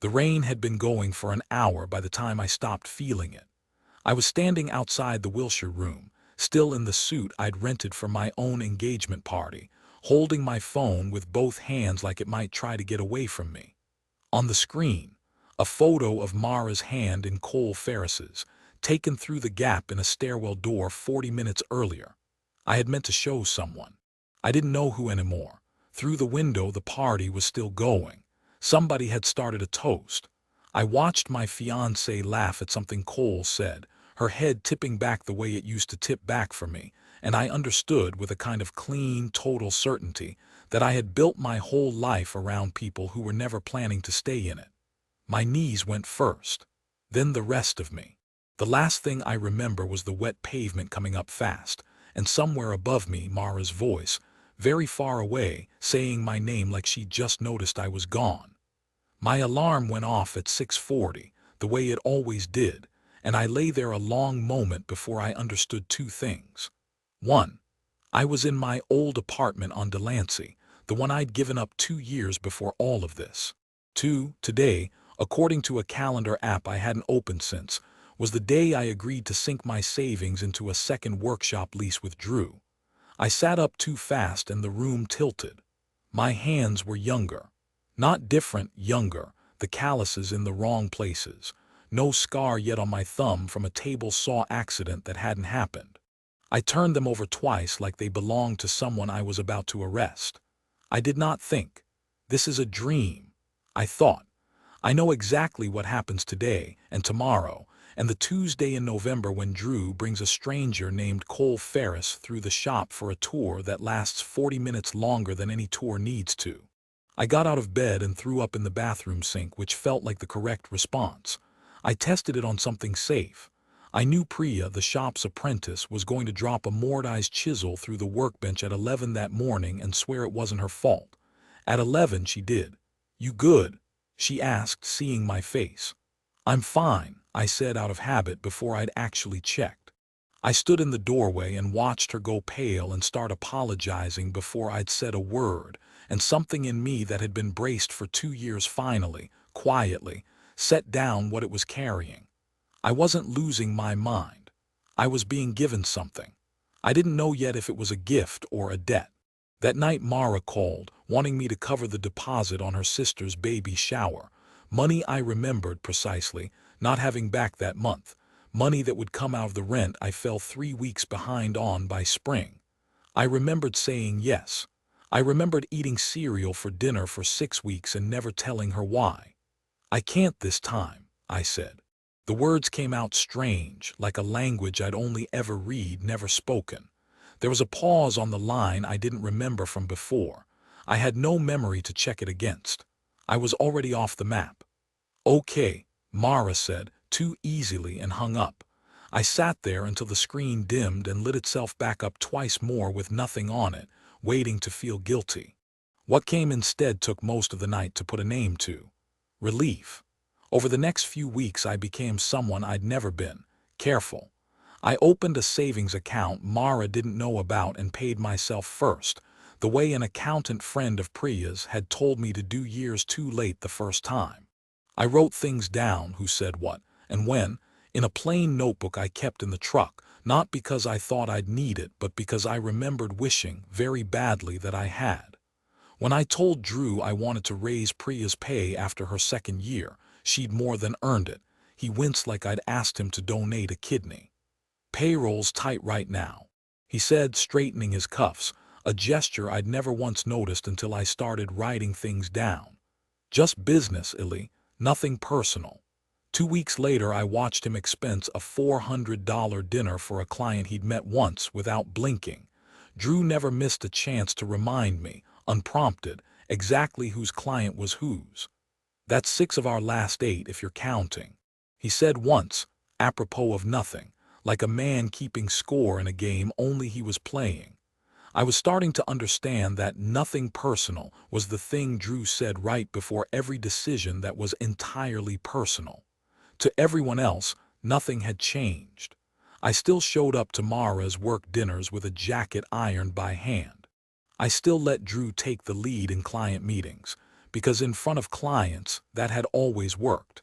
The rain had been going for an hour by the time I stopped feeling it. I was standing outside the Wilshire room, still in the suit I'd rented for my own engagement party, holding my phone with both hands like it might try to get away from me. On the screen, a photo of Mara's hand in Cole Ferris's, taken through the gap in a stairwell door 40 minutes earlier. I had meant to show someone. I didn't know who anymore. Through the window, the party was still going. Somebody had started a toast. I watched my fiancée laugh at something Cole said, her head tipping back the way it used to tip back for me, and I understood with a kind of clean, total certainty that I had built my whole life around people who were never planning to stay in it. My knees went first, then the rest of me. The last thing I remember was the wet pavement coming up fast, and somewhere above me Mara's voice, very far away, saying my name like she'd just noticed I was gone. My alarm went off at 6:40, the way it always did, and I lay there a long moment before I understood two things. One, I was in my old apartment on Delancey, the one I'd given up 2 years before all of this. Two, today, according to a calendar app I hadn't opened since, was the day I agreed to sink my savings into a second workshop lease with Drew. I sat up too fast and the room tilted. My hands were younger. Not different, younger, the calluses in the wrong places. No scar yet on my thumb from a table saw accident that hadn't happened. I turned them over twice like they belonged to someone I was about to arrest. I did not think. This is a dream. I thought. I know exactly what happens today and tomorrow and the Tuesday in November when Drew brings a stranger named Cole Ferris through the shop for a tour that lasts 40 minutes longer than any tour needs to. I got out of bed and threw up in the bathroom sink, which felt like the correct response. I tested it on something safe. I knew Priya, the shop's apprentice, was going to drop a mortised chisel through the workbench at 11 that morning and swear it wasn't her fault. At 11 she did. "You good?" she asked, seeing my face. "I'm fine," I said out of habit before I'd actually checked. I stood in the doorway and watched her go pale and start apologizing before I'd said a word, and something in me that had been braced for 2 years finally, quietly, set down what it was carrying. I wasn't losing my mind. I was being given something. I didn't know yet if it was a gift or a debt. That night Mara called, wanting me to cover the deposit on her sister's baby shower. Money I remembered precisely, not having back that month. Money that would come out of the rent I fell 3 weeks behind on by spring. I remembered saying yes. I remembered eating cereal for dinner for 6 weeks and never telling her why. "I can't this time," I said. The words came out strange, like a language I'd only ever read, never spoken. There was a pause on the line I didn't remember from before. I had no memory to check it against. I was already off the map. "Okay," Mara said, too easily, and hung up. I sat there until the screen dimmed and lit itself back up twice more with nothing on it, waiting to feel guilty. What came instead took most of the night to put a name to. Relief. Over the next few weeks I became someone I'd never been. Careful. I opened a savings account Mara didn't know about and paid myself first, the way an accountant friend of Priya's had told me to do years too late the first time. I wrote things down, who said what, and when, in a plain notebook I kept in the truck, not because I thought I'd need it, but because I remembered wishing, very badly, that I had. When I told Drew I wanted to raise Priya's pay after her second year, she'd more than earned it, he winced like I'd asked him to donate a kidney. "Payroll's tight right now," he said, straightening his cuffs, a gesture I'd never once noticed until I started writing things down. "Just business, Illy, nothing personal." 2 weeks later I watched him expense a $400 dinner for a client he'd met once without blinking. Drew never missed a chance to remind me, unprompted, exactly whose client was whose. "That's 6 of our last 8 if you're counting," he said once, apropos of nothing, like a man keeping score in a game only he was playing. I was starting to understand that nothing personal was the thing Drew said right before every decision that was entirely personal. To everyone else, nothing had changed. I still showed up to Mara's work dinners with a jacket ironed by hand. I still let Drew take the lead in client meetings, because in front of clients, that had always worked.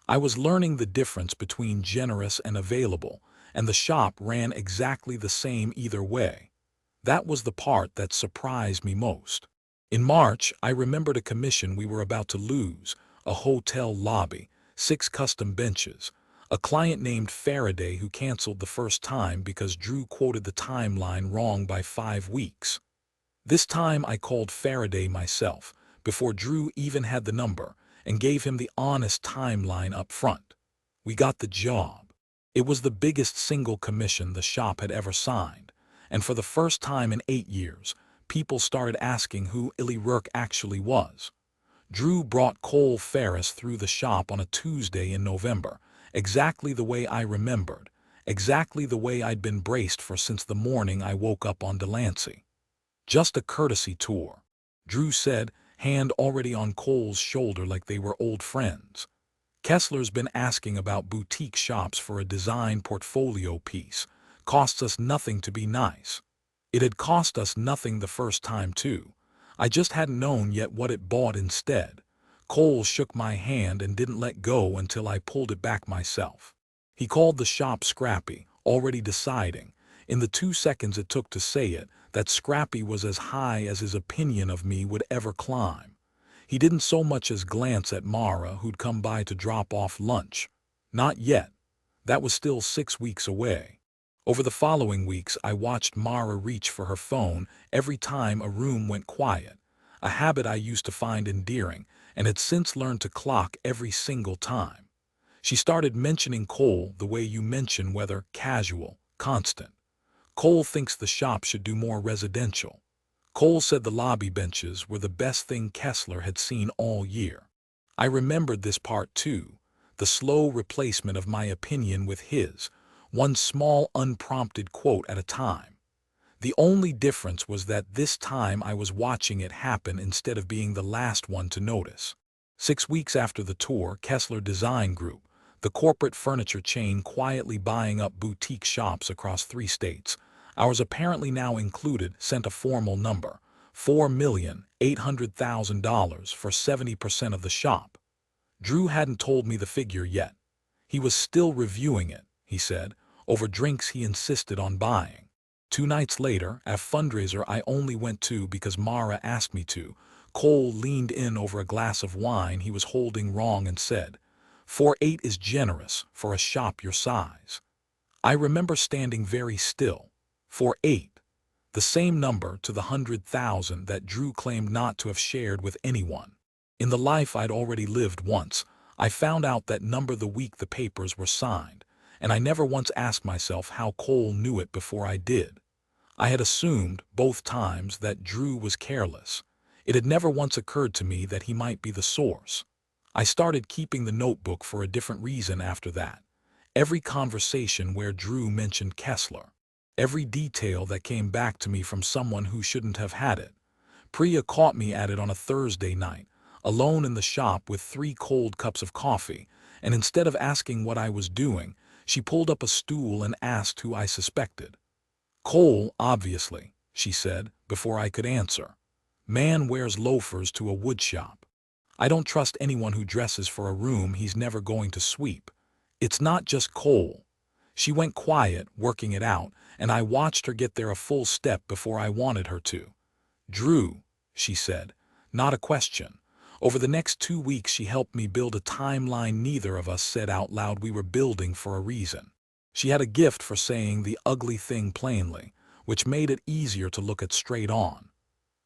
I was learning the difference between generous and available, and the shop ran exactly the same either way. That was the part that surprised me most. In March, I remembered a commission we were about to lose, a hotel lobby, 6 custom benches, a client named Faraday who canceled the first time because Drew quoted the timeline wrong by 5 weeks. This time I called Faraday myself, before Drew even had the number, and gave him the honest timeline up front. We got the job. It was the biggest single commission the shop had ever signed, and for the first time in 8 years, people started asking who Illy Rourke actually was. Drew brought Cole Ferris through the shop on a Tuesday in November, exactly the way I remembered, exactly the way I'd been braced for since the morning I woke up on Delancey. Just a courtesy tour, Drew said, hand already on Cole's shoulder like they were old friends. Kessler's been asking about boutique shops for a design portfolio piece. Costs us nothing to be nice. It had cost us nothing the first time too. I just hadn't known yet what it bought instead. Cole shook my hand and didn't let go until I pulled it back myself. He called the shop Scrappy, already deciding, in the 2 seconds it took to say it, that Scrappy was as high as his opinion of me would ever climb. He didn't so much as glance at Mara, who'd come by to drop off lunch. Not yet. That was still 6 weeks away. Over the following weeks, I watched Mara reach for her phone every time a room went quiet, a habit I used to find endearing and had since learned to clock every single time. She started mentioning Cole the way you mention whether casual, constant. Cole thinks the shop should do more residential. Cole said the lobby benches were the best thing Kessler had seen all year. I remembered this part too, the slow replacement of my opinion with his, one small unprompted quote at a time. The only difference was that this time I was watching it happen instead of being the last one to notice. 6 weeks after the tour, Kessler Design Group, the corporate furniture chain quietly buying up boutique shops across 3 states, ours apparently now included, sent a formal number, $4,800,000 for 70% of the shop. Drew hadn't told me the figure yet. He was still reviewing it, he said, over drinks he insisted on buying. 2 nights later, at a fundraiser I only went to because Mara asked me to, Cole leaned in over a glass of wine he was holding wrong and said, "4.8 is generous for a shop your size." I remember standing very still. 4.8. The same number to the 100,000 that Drew claimed not to have shared with anyone. In the life I'd already lived once, I found out that number the week the papers were signed, and I never once asked myself how Cole knew it before I did. I had assumed, both times, that Drew was careless. It had never once occurred to me that he might be the source. I started keeping the notebook for a different reason after that. Every conversation where Drew mentioned Kessler. Every detail that came back to me from someone who shouldn't have had it. Priya caught me at it on a Thursday night, alone in the shop with 3 cold cups of coffee, and instead of asking what I was doing, she pulled up a stool and asked who I suspected. "Cole, obviously," she said, before I could answer. "Man wears loafers to a wood shop. I don't trust anyone who dresses for a room he's never going to sweep. It's not just Cole." She went quiet, working it out, and I watched her get there a full step before I wanted her to. "Drew," she said, not a question. Over the next 2 weeks she helped me build a timeline neither of us said out loud we were building for a reason. She had a gift for saying the ugly thing plainly, which made it easier to look it straight on.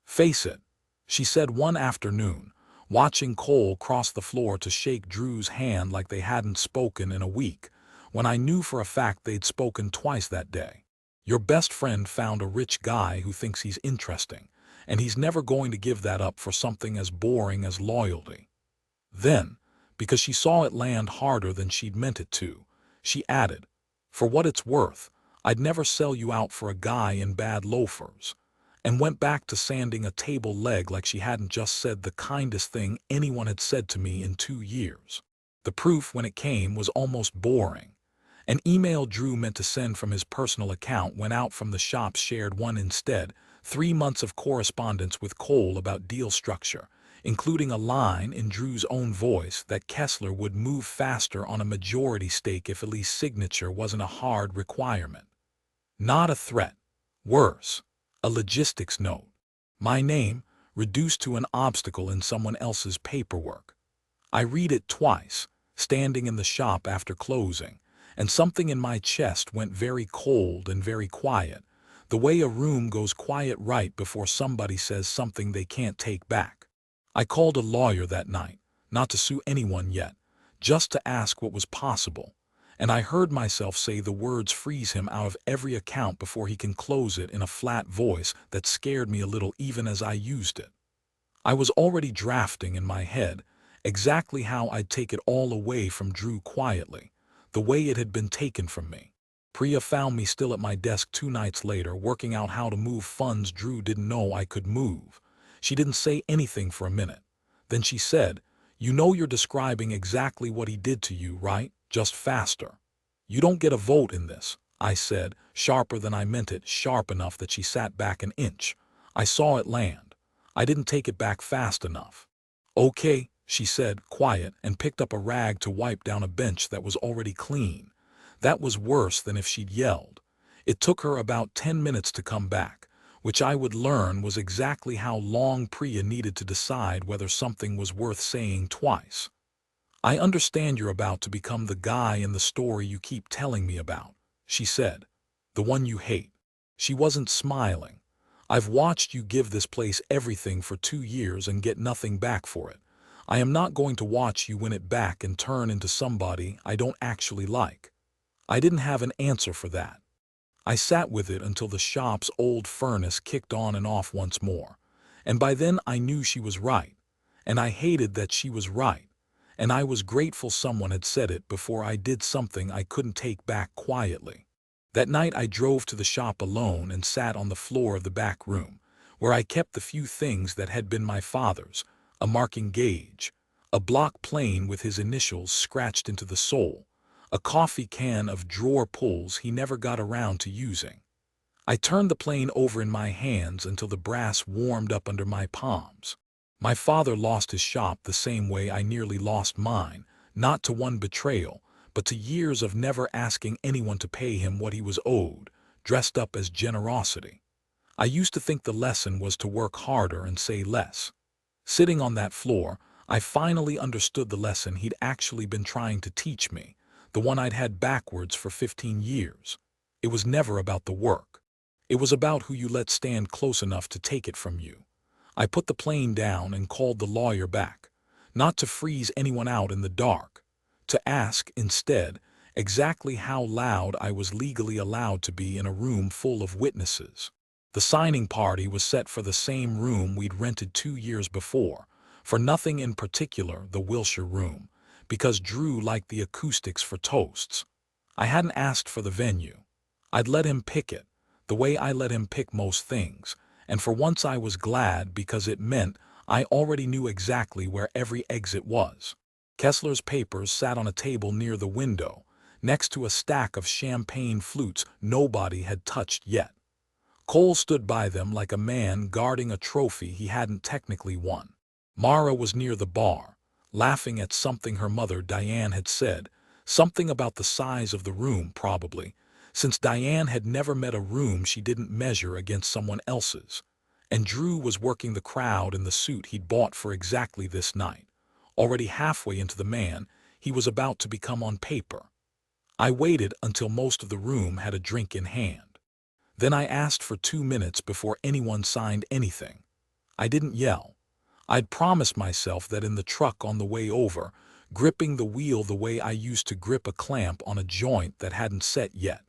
"Face it," she said one afternoon, watching Cole cross the floor to shake Drew's hand like they hadn't spoken in a week, when I knew for a fact they'd spoken twice that day. "Your best friend found a rich guy who thinks he's interesting, and he's never going to give that up for something as boring as loyalty." Then, because she saw it land harder than she'd meant it to, she added, "For what it's worth, I'd never sell you out for a guy in bad loafers," and went back to sanding a table leg like she hadn't just said the kindest thing anyone had said to me in 2 years. The proof, when it came, was almost boring. An email Drew meant to send from his personal account went out from the shop's shared one instead, 3 months of correspondence with Cole about deal structure, including a line in Drew's own voice that Kessler would move faster on a majority stake if Ellie's signature wasn't a hard requirement. Not a threat. Worse, a logistics note. My name, reduced to an obstacle in someone else's paperwork. I read it twice, standing in the shop after closing, and something in my chest went very cold and very quiet, the way a room goes quiet right before somebody says something they can't take back. I called a lawyer that night, not to sue anyone yet, just to ask what was possible, and I heard myself say the words freeze him out of every account before he can close it in a flat voice that scared me a little even as I used it. I was already drafting in my head exactly how I'd take it all away from Drew quietly, the way it had been taken from me. Priya found me still at my desk 2 nights later working out how to move funds Drew didn't know I could move. She didn't say anything for a minute. Then she said, "You know you're describing exactly what he did to you, right? Just faster." "You don't get a vote in this," I said, sharper than I meant it, sharp enough that she sat back an inch. I saw it land. I didn't take it back fast enough. "Okay," she said, quiet, and picked up a rag to wipe down a bench that was already clean. That was worse than if she'd yelled. It took her about 10 minutes to come back, which I would learn was exactly how long Priya needed to decide whether something was worth saying twice. "I understand you're about to become the guy in the story you keep telling me about," she said. "The one you hate." She wasn't smiling. "I've watched you give this place everything for 2 years and get nothing back for it. I am not going to watch you win it back and turn into somebody I don't actually like." I didn't have an answer for that. I sat with it until the shop's old furnace kicked on and off once more, and by then I knew she was right, and I hated that she was right, and I was grateful someone had said it before I did something I couldn't take back quietly. That night I drove to the shop alone and sat on the floor of the back room, where I kept the few things that had been my father's, a marking gauge, a block plane with his initials scratched into the sole, a coffee can of drawer pulls he never got around to using. I turned the plane over in my hands until the brass warmed up under my palms. My father lost his shop the same way I nearly lost mine, not to one betrayal, but to years of never asking anyone to pay him what he was owed, dressed up as generosity. I used to think the lesson was to work harder and say less. Sitting on that floor, I finally understood the lesson he'd actually been trying to teach me, the one I'd had backwards for 15 years. It was never about the work. It was about who you let stand close enough to take it from you. I put the plane down and called the lawyer back, not to freeze anyone out in the dark, to ask, instead, exactly how loud I was legally allowed to be in a room full of witnesses. The signing party was set for the same room we'd rented 2 years before, for nothing in particular, the Wilshire room, because Drew liked the acoustics for toasts. I hadn't asked for the venue. I'd let him pick it, the way I let him pick most things, and for once I was glad because it meant I already knew exactly where every exit was. Kessler's papers sat on a table near the window, next to a stack of champagne flutes nobody had touched yet. Cole stood by them like a man guarding a trophy he hadn't technically won. Mara was near the bar, laughing at something her mother Diane had said, something about the size of the room probably, since Diane had never met a room she didn't measure against someone else's. And Drew was working the crowd in the suit he'd bought for exactly this night. Already halfway into the man he was about to become on paper. I waited until most of the room had a drink in hand. Then I asked for 2 minutes before anyone signed anything. I didn't yell. I'd promised myself that in the truck on the way over, gripping the wheel the way I used to grip a clamp on a joint that hadn't set yet.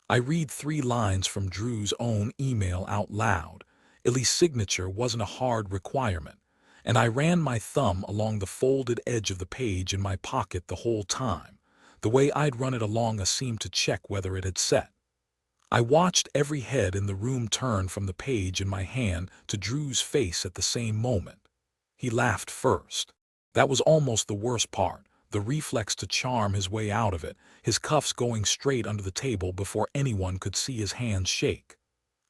I read 3 lines from Drew's own email out loud. Ellie's signature wasn't a hard requirement, and I ran my thumb along the folded edge of the page in my pocket the whole time, the way I'd run it along a seam to check whether it had set. I watched every head in the room turn from the page in my hand to Drew's face at the same moment. He laughed first. That was almost the worst part, the reflex to charm his way out of it, his cuffs going straight under the table before anyone could see his hands shake.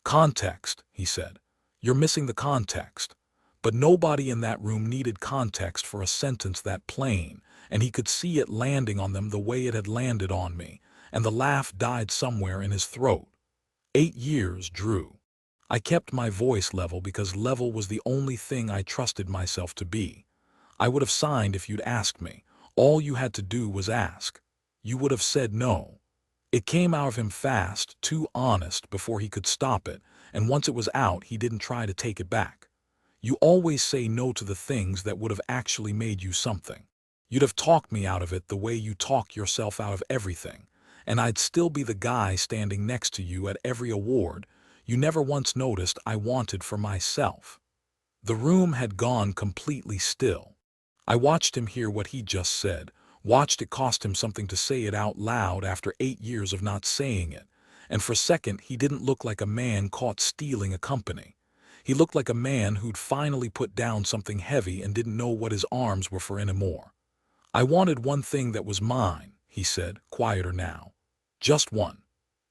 "Context," he said. "You're missing the context. But nobody in that room needed context for a sentence that plain, and he could see it landing on them the way it had landed on me, and the laugh died somewhere in his throat. 8 years, Drew. I kept my voice level because level was the only thing I trusted myself to be. I would have signed if you'd asked me. All you had to do was ask. You would have said no. It came out of him fast, too honest before he could stop it, and once it was out he didn't try to take it back. You always say no to the things that would have actually made you something. You'd have talked me out of it the way you talk yourself out of everything, and I'd still be the guy standing next to you at every award you never once noticed I wanted for myself. The room had gone completely still. I watched him hear what he just said, watched it cost him something to say it out loud after 8 years of not saying it, and for a second he didn't look like a man caught stealing a company. He looked like a man who'd finally put down something heavy and didn't know what his arms were for anymore. I wanted one thing that was mine, he said, quieter now. Just one.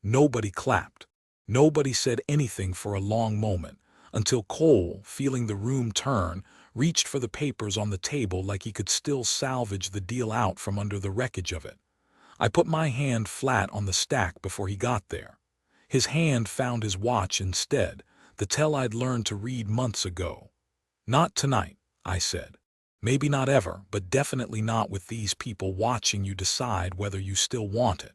Nobody clapped. Nobody said anything for a long moment, until Cole, feeling the room turn, reached for the papers on the table like he could still salvage the deal out from under the wreckage of it. I put my hand flat on the stack before he got there. His hand found his watch instead, the tell I'd learned to read months ago. Not tonight, I said. Maybe not ever, but definitely not with these people watching you decide whether you still want it.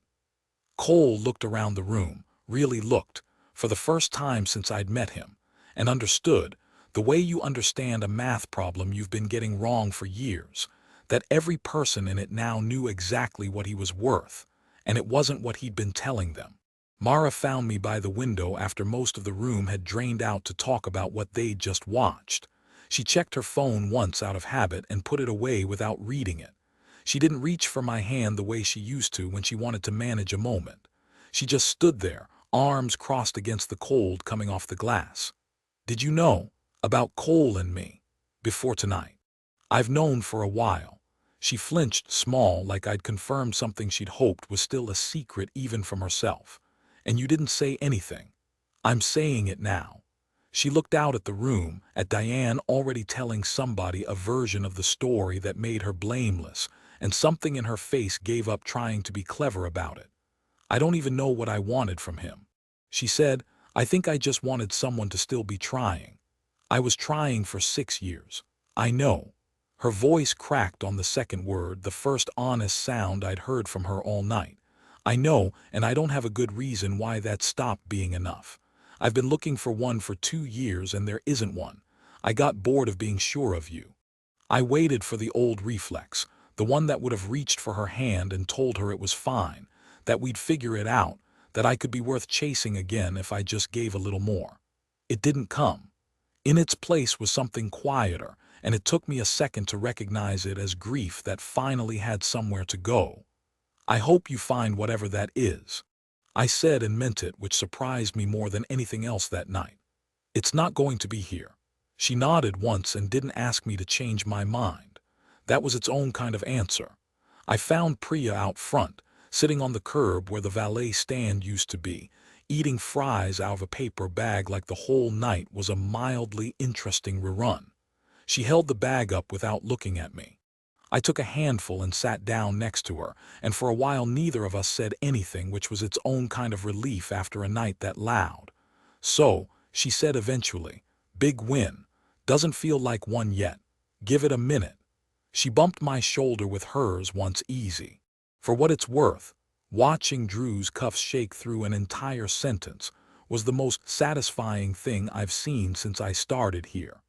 Cole looked around the room, really looked, for the first time since I'd met him, and understood, the way you understand a math problem you've been getting wrong for years, that every person in it now knew exactly what he was worth, and it wasn't what he'd been telling them. Mara found me by the window after most of the room had drained out to talk about what they'd just watched. She checked her phone once out of habit and put it away without reading it. She didn't reach for my hand the way she used to when she wanted to manage a moment. She just stood there, arms crossed against the cold coming off the glass. Did you know about Cole and me before tonight? I've known for a while. She flinched small like I'd confirmed something she'd hoped was still a secret even from herself. And you didn't say anything. I'm saying it now. She looked out at the room, at Diane already telling somebody a version of the story that made her blameless, and something in her face gave up trying to be clever about it. I don't even know what I wanted from him. She said, I think I just wanted someone to still be trying. I was trying for 6 years. I know. Her voice cracked on the second word, the first honest sound I'd heard from her all night. I know, and I don't have a good reason why that stopped being enough. I've been looking for one for 2 years and there isn't one. I got bored of being sure of you. I waited for the old reflex, the one that would have reached for her hand and told her it was fine, that we'd figure it out, that I could be worth chasing again if I just gave a little more. It didn't come. In its place was something quieter, and it took me a second to recognize it as grief that finally had somewhere to go. I hope you find whatever that is. I said and meant it, which surprised me more than anything else that night. It's not going to be here. She nodded once and didn't ask me to change my mind. That was its own kind of answer. I found Priya out front, sitting on the curb where the valet stand used to be, eating fries out of a paper bag like the whole night was a mildly interesting rerun. She held the bag up without looking at me. I took a handful and sat down next to her, and for a while neither of us said anything, which was its own kind of relief after a night that loud. So, she said eventually, big win. Doesn't feel like one yet. Give it a minute. She bumped my shoulder with hers once easy. For what it's worth, watching Drew's cuffs shake through an entire sentence was the most satisfying thing I've seen since I started here.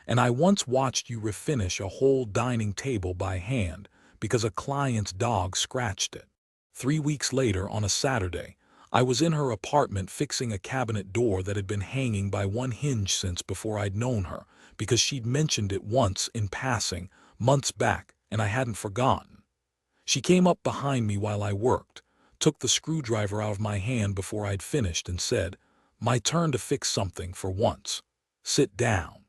And I once watched you refinish a whole dining table by hand because a client's dog scratched it. 3 weeks later, on a Saturday, I was in her apartment fixing a cabinet door that had been hanging by one hinge since before I'd known her, because she'd mentioned it once in passing, months back, and I hadn't forgotten. She came up behind me while I worked, took the screwdriver out of my hand before I'd finished and said, "My turn to fix something for once. Sit down.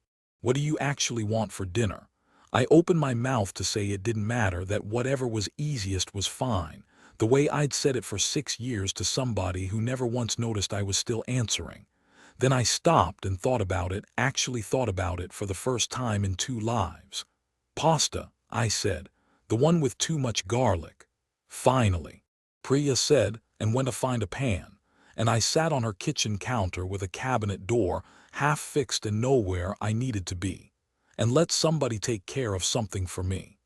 What do you actually want for dinner?" I opened my mouth to say it didn't matter, that whatever was easiest was fine, the way I'd said it for 6 years to somebody who never once noticed I was still answering. Then I stopped and thought about it, actually thought about it for the first time in 2 lives. Pasta, I said. The one with too much garlic. Finally, Priya said, and went to find a pan, and I sat on her kitchen counter with a cabinet door half fixed and nowhere I needed to be, and let somebody take care of something for me.